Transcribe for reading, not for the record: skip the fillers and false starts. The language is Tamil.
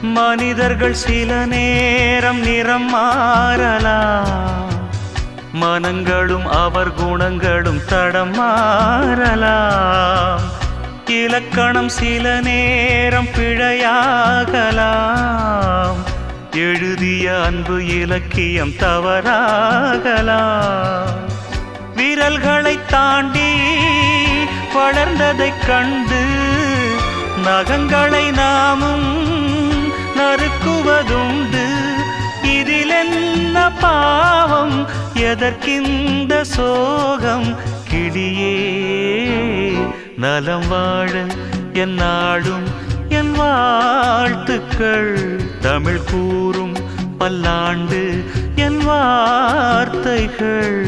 மனிதர்கள் சில நேரம் நிறம் மாறலாம், மனங்களும் அவர் குணங்களும் தடம் மாறலாம். இலக்கணம் சில நேரம் பிழையாகலாம், எழுதிய அன்பு இலக்கியம் தவறாகலாம். விரல்களை தாண்டி வளர்ந்ததைக் கண்டு நகங்களை நாமும் நறுக்குவதுண்டு. இதில் என்ன பாவம், எதற்கிந்த சோகம்? கிளியே நலம் வாழ என் நாடும் என் வாழ்த்துக்கள், தமிழ் கூறும் பல்லாண்டு என் வார்த்தைகள்.